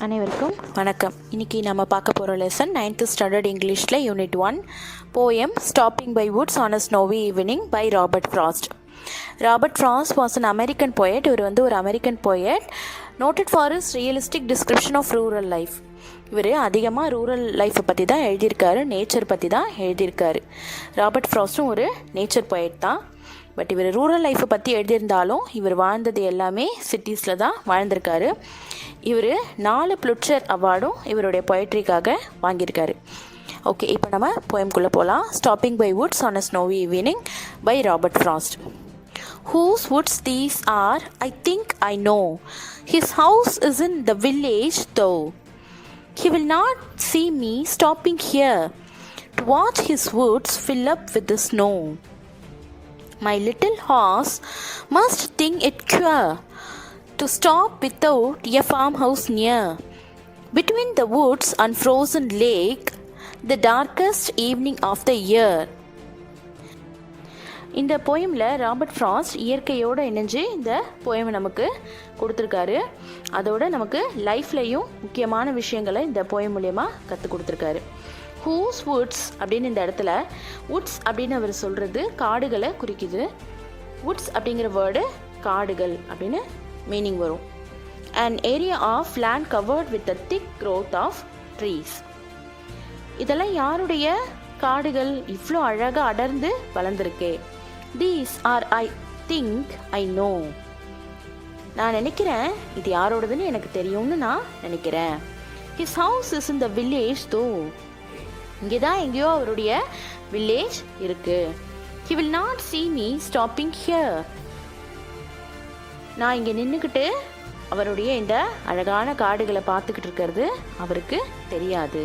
அனைவருக்கும் வணக்கம். இன்றைக்கி நம்ம பார்க்க போகிற லெசன் 9th ஸ்டாண்டர்ட் இங்கிலீஷில் unit 1 poem stopping by woods on a snowy evening by Robert Frost. Robert Frost was an American poet. இவர் ஒரு American poet, noted for his realistic description of rural life. இவர் அதிகமாக rural லைஃப்பை பற்றி தான் எழுதியிருக்காரு, nature பற்றி தான் எழுதியிருக்காரு. ராபர்ட் ஃப்ராஸ்ட்டும் ஒரு நேச்சர் போயட் தான். பட் இவர் ரூரல் லைஃப்பை பற்றி எழுதியிருந்தாலும் இவர் வாழ்ந்தது எல்லாமே சிட்டிஸில் தான் வாழ்ந்திருக்காரு. இவர் 4 புலிட்சர் அவார்டும் இவருடைய பொயட்ரிக்காக வாங்கியிருக்காரு. ஓகே, இப்போ நம்ம போயம்குள்ளே போகலாம். Stopping by woods on a snowy evening by Robert Frost. Whose woods these are, I think I know. His house is in the village though. He will not see me stopping here to watch his woods fill up with the snow. My little horse must think it queer to stop without a farmhouse near. Between the woods and frozen lake, the darkest evening of the year. இந்த போயமில் Robert frost இயற்கையோடு இணைஞ்சு இந்த poem நமக்கு கொடுத்துருக்காரு. அதோடு நமக்கு லைஃப்லையும் முக்கியமான விஷயங்களை இந்த போயம் மூலயமா கற்றுக் கொடுத்துருக்காரு. ஹூஸ் வுட்ஸ் அப்படின்னு இந்த இடத்துல வுட்ஸ் அப்படின்னு அவர் சொல்கிறது காடுகளை குறிக்குது. வுட்ஸ் அப்படிங்கிற வேர்டு காடுகள் அப்படின்னு மீனிங் வரும். an area of land covered with a thick growth of trees. இதெல்லாம் யாருடைய காடுகள்? இவ்வளோ அழகாக அடர்ந்து வளர்ந்துருக்கே. these are I think I know. நான் நினைக்கிறேன் இது யாரோடதுன்னு எனக்கு தெரியும்னு நான் நினைக்கிறேன். his house is in the village though. இங்கே தான் எங்கேயோ அவருடைய வில்லேஜ் இருக்கு. he will not see me stopping here. நான் இங்கே நின்றுக்கிட்டு அவருடைய இந்த அழகான காடுகளை பார்த்துக்கிட்டு இருக்கிறது அவருக்கு தெரியாது,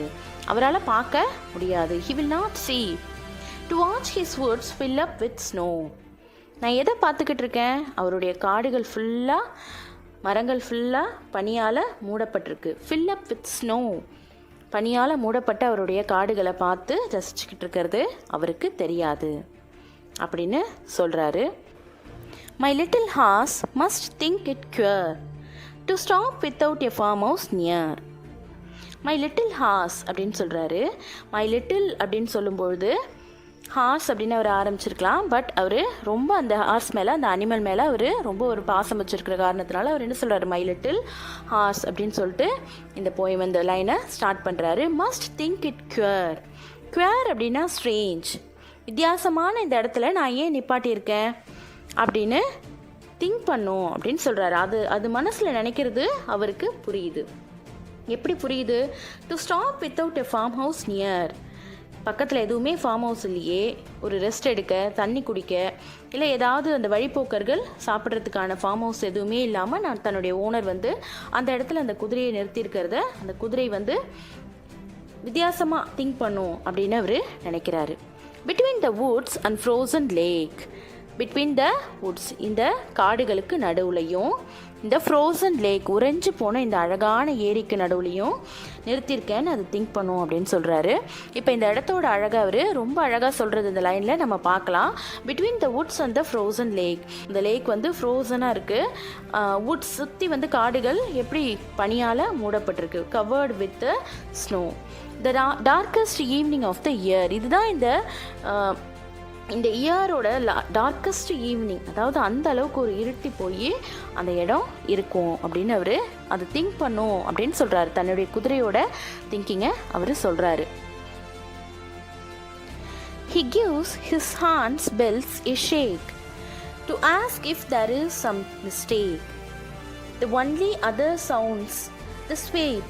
அவரால் பார்க்க முடியாது. he will not see to watch his woods fill up with snow. நான் எதை பார்த்துக்கிட்டு இருக்கேன்? அவருடைய காடுகள் ஃபுல்லாக, மரங்கள் ஃபுல்லாக பனியால் மூடப்பட்டிருக்கு. fill up with snow, பனியால் மூடப்பட்ட அவருடைய காடுகளை பார்த்து ரசிச்சுக்கிட்டு இருக்கிறது அவருக்கு தெரியாது அப்படின்னு சொல்கிறாரு. My little horse must think it queer to stop without a farmhouse near. My little horse அப்படின்னு சொல்கிறாரு. My little அப்படின்னு சொல்லும்பொழுது ஹார்ஸ் அப்படின்னு அவர் ஆரம்பிச்சிருக்கலாம். பட் அவர் ரொம்ப அந்த ஹார்ஸ் மேலே, அந்த அனிமல் மேலே அவர் ரொம்ப ஒரு பாசம் வச்சுருக்கிற காரணத்தினால அவர் என்ன சொல்கிறாரு? மை லிட்டில் ஹார்ஸ் அப்படின்னு சொல்லிட்டு இந்த போயம் இந்த லைனை ஸ்டார்ட் பண்ணுறாரு. Must think it queer. Queer அப்படின்னா ஸ்ட்ரேஞ்ச், வித்தியாசமான இந்த இடத்துல நான் ஏன் நிப்பாட்டியிருக்கேன் அப்படின்னு திங்க் பண்ணும் அப்படின்னு சொல்கிறாரு. அது மனசில் நினைக்கிறது அவருக்கு புரியுது. எப்படி புரியுது? To stop without a farm house near. பக்கத்தில் எதுவுமே ஃபார்ம் ஹவுஸ் இல்லையே, ஒரு ரெஸ்ட் எடுக்க, தண்ணி குடிக்க, இல்லை ஏதாவது அந்த வழிப்போக்கர்கள் சாப்பிட்றதுக்கான ஃபார்ம் ஹவுஸ் எதுவுமே இல்லாமல் நான் தன்னுடைய ஓனர் அந்த இடத்துல அந்த குதிரையை நிறுத்தியிருக்கிறத அந்த குதிரை வித்தியாசமாக திங்க் பண்ணும் அப்படின்னு அவர் நினைக்கிறாரு. Between the woods and frozen lakh. Between the Woods, இந்த காடுகளுக்கு நடுவுலையும், இந்த ஃப்ரோசன் லேக், உறைஞ்சு போன இந்த அழகான ஏரிக்கு நடுவுலையும் நிறுத்தியிருக்கேன்னு அது திங்க் பண்ணும் அப்படின்னு சொல்கிறாரு. இப்போ இந்த இடத்தோட அழகாக அவர் ரொம்ப அழகாக சொல்கிறது இந்த லைனில் நம்ம பார்க்கலாம். Between the woods and the frozen lake. இந்த லேக் ஃப்ரோசனாக இருக்குது. வுட்ஸ் சுற்றி காடுகள் எப்படி பனியால் மூடப்பட்டிருக்கு. Covered with snow. The darkest evening of the year. இதுதான் இந்த இயரோட டார்க்கஸ்ட் ஈவினிங், அதாவது அந்த அளவுக்கு ஒரு இருட்டி போய் அந்த இடம் இருக்கும் அப்படின்னு அவர் அது திங்க் பண்ணும் அப்படின்னு சொல்கிறாரு. தன்னுடைய குதிரையோட திங்கிங்கை அவர் சொல்கிறாரு. He gives his horns bells a shake to ask if there is some mistake. The only other sounds the swape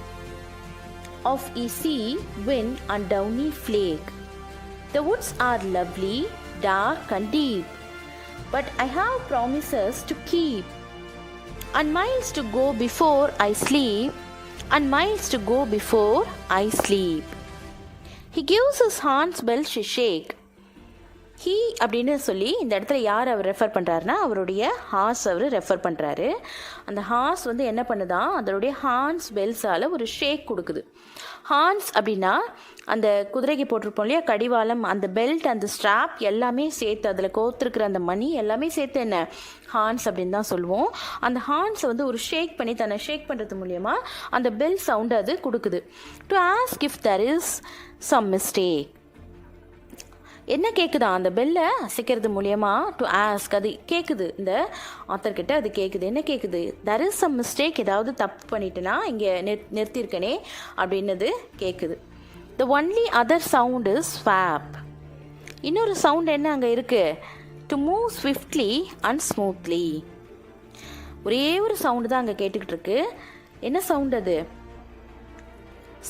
of easy wind and downy flake. The woods are lovely, dark and deep, but I have promises to keep, and miles to go before I sleep, and miles to go before I sleep. He gives his horns bells a shake. He அப்படின்னு சொல்லி இந்த இடத்துல யார் அவர் refer பண்ணுறாருனா அவருடைய hours அவர் refer பண்ணுறாரு. அந்த hours வந்து என்ன பண்ணுதான், அதனுடைய ஹார்ன்ஸ் பெல்ஸால் ஒரு ஷேக் கொடுக்குது. ஹார்ன்ஸ் அப்படின்னா அந்த குதிரைக்கு போட்டிருப்போம் இல்லையா கடிவாளம், அந்த பெல்ட், அந்த ஸ்ட்ராப் எல்லாமே சேர்த்து, அதில் கோத்துருக்கிற அந்த மணி எல்லாமே சேர்த்து என்ன ஹார்ன்ஸ் அப்படின்னு தான் சொல்லுவோம். அந்த ஹார்ன்ஸை வந்து ஒரு ஷேக் பண்ணி தன்னை ஷேக் பண்ணுறது மூலயமா அந்த பெல் சவுண்டு அது கொடுக்குது. To ask if there is some mistake. என்ன கேட்குதா, அந்த பெல்லை அசைக்கிறது மூலயமா டு ஆஸ்க் அது கேட்குது, இந்த ஆத்தர்கிட்ட அது கேட்குது. என்ன கேட்குது, தெர் இஸ் சம் மிஸ்டேக், ஏதாவது தப்பு பண்ணிட்டேன்னா இங்கே நிறுத்தியிருக்கனே அப்படின்னது கேட்குது. The only other sound is swap. இன்னொரு சவுண்ட் என்ன அங்கே இருக்குது, to move swiftly and smoothly. ஒரே ஒரு சவுண்டு தான் அங்கே கேட்டுக்கிட்டு இருக்கு. என்ன சவுண்ட் அது,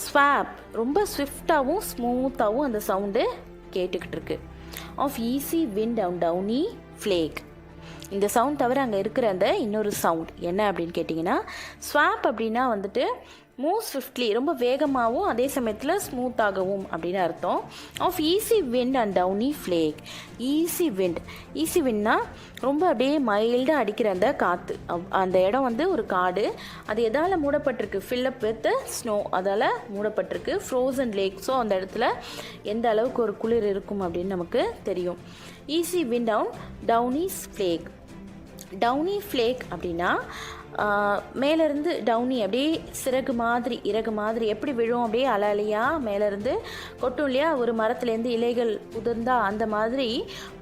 ஸ்வாப். ரொம்ப ஸ்விஃப்டாகவும் ஸ்மூத்தாகவும் அந்த சவுண்டு கேட்டுக்கிட்டு இருக்கு. Of easy wind and downy flake. இந்த சவுண்ட் தவிர அங்கே இருக்கிற அந்த இன்னொரு சவுண்ட் என்ன அப்படின்னு கேட்டிங்கன்னா, ஸ்வாப் அப்படின்னா வந்துட்டு மூவ் ஸ்விஃப்ட்லி, ரொம்ப வேகமாகவும் அதே சமயத்தில் ஸ்மூத்தாகவும் அப்படின்னு அர்த்தம். Of easy wind and downy flake. Easy wind, easy விண்ட்னா ரொம்ப அப்படியே மைல்டாக அடிக்கிற அந்த காற்று. அந்த இடம் வந்து ஒரு காடு, அது எதால் மூடப்பட்டிருக்கு, ஃபில்லப் வித் ஸ்னோ, அதால் மூடப்பட்டிருக்கு. ஃப்ரோசன் லேக். ஸோ அந்த இடத்துல எந்த அளவுக்கு ஒரு குளிர் இருக்கும் அப்படின்னு நமக்கு தெரியும். Easy wind and downy flake. Downy flake அப்படின்னா மேலேருந்து டவுனி அப்படியே சிறகு மாதிரி இறகு மாதிரி எப்படி விழும், அப்படியே அலையாக மேலேருந்து கொட்டும் இல்லையா, ஒரு மரத்துலேருந்து இலைகள் உதிர்ந்தா அந்த மாதிரி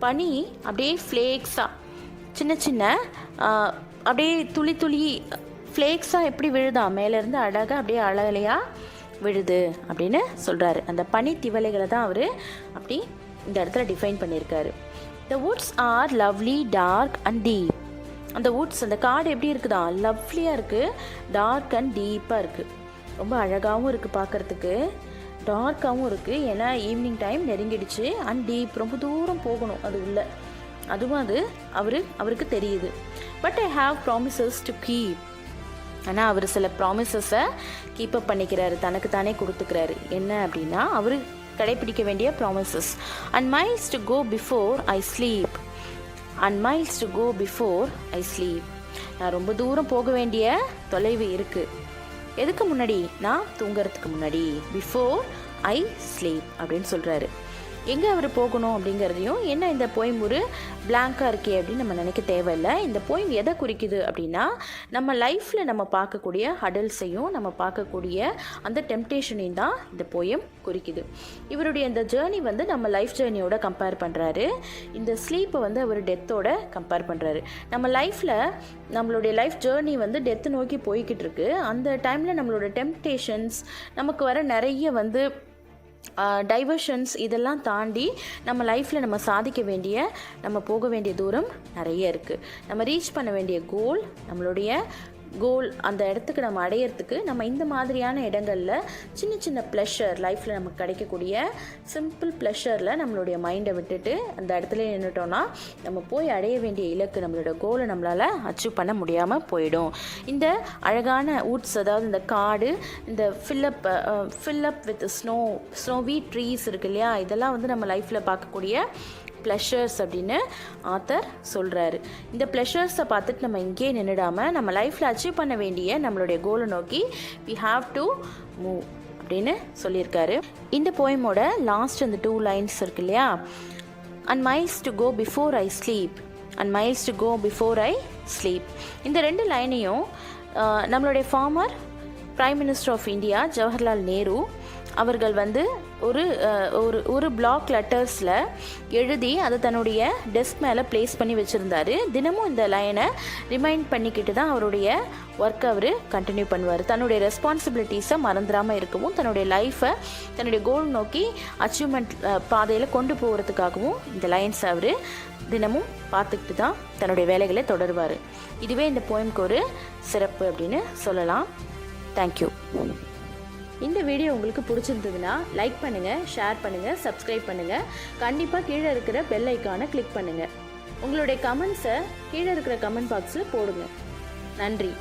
பனி அப்படியே ஃப்ளேக்ஸாக சின்ன சின்ன அப்படியே துளி துளி ஃப்ளேக்ஸாக எப்படி விழுதா மேலேருந்து அழகாக அப்படியே அலையாக விழுது அப்படின்னு சொல்கிறாரு. அந்த பனி திவலைகளை தான் அவர் அப்படி இந்த இடத்துல டிஃபைன் பண்ணியிருக்காரு. The woods are lovely dark and deep. அந்த வுட்ஸ், அந்த காடு எப்படி இருக்குதா, லவ்லியாக இருக்குது, டார்க் அண்ட் டீப்பாக இருக்குது. ரொம்ப அழகாகவும் இருக்குது பார்க்குறதுக்கு, டார்க்காகவும் இருக்குது, ஏன்னா ஈவினிங் டைம் நெருங்கிடுச்சு. அண்ட் டீப், ரொம்ப தூரம் போகணும் அது உள்ள, அதுவும் அது அவருக்கு தெரியுது. But I have promises to keep. ஆனால் அவர் சில ப்ராமிசஸை கீப்பப் பண்ணிக்கிறாரு, தனக்கு தானே கொடுத்துக்கிறாரு. என்ன அப்படின்னா அவர் கடைப்பிடிக்க வேண்டிய promises. And miles to go before I sleep. And miles to go before I sleep. நான் ரொம்ப தூரம் போக வேண்டிய தொலைவு இருக்குது. எதுக்கு முன்னாடி, நான் தூங்குறதுக்கு முன்னாடி. பிஃபோர் ஐ ஸ்லீப் அப்படின்னு சொல்கிறாரு. எங்கே அவர் போகணும் அப்படிங்கிறதையும், என்ன இந்த போயம் ஒரு பிளாங்காக இருக்கே அப்படின்னு நம்ம நினைக்க தேவையில்லை. இந்த போயம் எதை குறிக்குது அப்படின்னா, நம்ம லைஃப்பில் நம்ம பார்க்கக்கூடிய ஹடல்ஸையும் நம்ம பார்க்கக்கூடிய அந்த டெம்டேஷனையும் தான் இந்த போயம் குறிக்குது. இவருடைய இந்த ஜேர்னி வந்து நம்ம லைஃப் ஜேர்னியோட கம்பேர் பண்ணுறாரு. இந்த ஸ்லீப்பை வந்து அவர் டெத்தோட கம்பேர் பண்ணுறாரு. நம்ம லைஃப்பில் நம்மளுடைய லைஃப் ஜேர்னி வந்து டெத்து நோக்கி போய்கிட்டு இருக்கு. அந்த டைமில் நம்மளோட டெம்டேஷன்ஸ், நமக்கு வர நிறைய வந்து டைவர்ஷன்ஸ், இதெல்லாம் தாண்டி நம்ம லைஃப்பில் நம்ம சாதிக்க வேண்டிய, நம்ம போக வேண்டிய தூரம் நிறைய இருக்குது. நம்ம ரீச் பண்ண வேண்டிய நம்மளுடைய கோல், அந்த இடத்துக்கு நம்ம அடையிறதுக்கு நம்ம இந்த மாதிரியான இடங்களில் சின்ன சின்ன ப்ளஷர், லைஃப்பில் நமக்கு கிடைக்கக்கூடிய சிம்பிள் ப்ளஷரில் நம்மளுடைய மைண்டை விட்டுட்டு அந்த இடத்துல நின்றுட்டோன்னா நம்ம போய் அடைய வேண்டிய இலக்கு, நம்மளோட கோலை நம்மளால் அச்சீவ் பண்ண முடியாமல் போயிடும். இந்த அழகான வுட்ஸ், அதாவது இந்த காடு, இந்த ஃபில்லப் வித் ஸ்னோவி ட்ரீஸ் இருக்கு இல்லையா, இதெல்லாம் வந்து நம்ம லைஃப்பில் பார்க்கக்கூடிய ப்ளஷர்ஸ் அப்படின்னு ஆத்தர் சொல்கிறாரு. இந்த ப்ளஷர்ஸை பார்த்துட்டு நம்ம இங்கேயே நின்றுடாமல் நம்ம லைஃப்பில் அச்சீவ் பண்ண வேண்டிய நம்மளுடைய கோலை நோக்கி we have to move அப்படின்னு சொல்லியிருக்காரு. இந்த போயமோட லாஸ்ட் அந்த 2 லைன்ஸ் இருக்கு இல்லையா, and miles to go before I sleep, and miles to go before I sleep. இந்த 2 லைனையும் நம்மளுடைய former prime minister of India Jawaharlal Nehru அவர்கள் வந்து ஒரு பிளாக் லெட்டர்ஸில் எழுதி அதை தன்னுடைய டெஸ்க் மேலே ப்ளேஸ் பண்ணி வச்சுருந்தார். தினமும் இந்த லைனை ரிமைண்ட் பண்ணிக்கிட்டு தான் அவருடைய ஒர்க்கை அவர் கண்டினியூ பண்ணுவார். தன்னுடைய ரெஸ்பான்சிபிலிட்டிஸை மறந்துடாமல் இருக்கவும், தன்னுடைய லைஃப்பை தன்னுடைய கோல் நோக்கி அச்சீவ்மெண்ட் பாதையில் கொண்டு போகிறதுக்காகவும் இந்த லைன்ஸ் அவர் தினமும் பார்த்துக்கிட்டு தான் தன்னுடைய வேலைகளை தொடருவார். இதுவே இந்த போயம்க்கு ஒரு சிறப்பு அப்படின்னு சொல்லலாம். தேங்க்யூ. இந்த வீடியோ உங்களுக்கு பிடிச்சிருந்ததுன்னா லைக் பண்ணுங்கள், ஷேர் பண்ணுங்கள், சப்ஸ்கிரைப் பண்ணுங்கள். கண்டிப்பாக கீழே இருக்கிற பெல் ஐக்கானை கிளிக் பண்ணுங்கள். உங்களுடைய கமெண்ட்ஸை கீழே இருக்கிற கமெண்ட் பாக்ஸில் போடுங்க. நன்றி.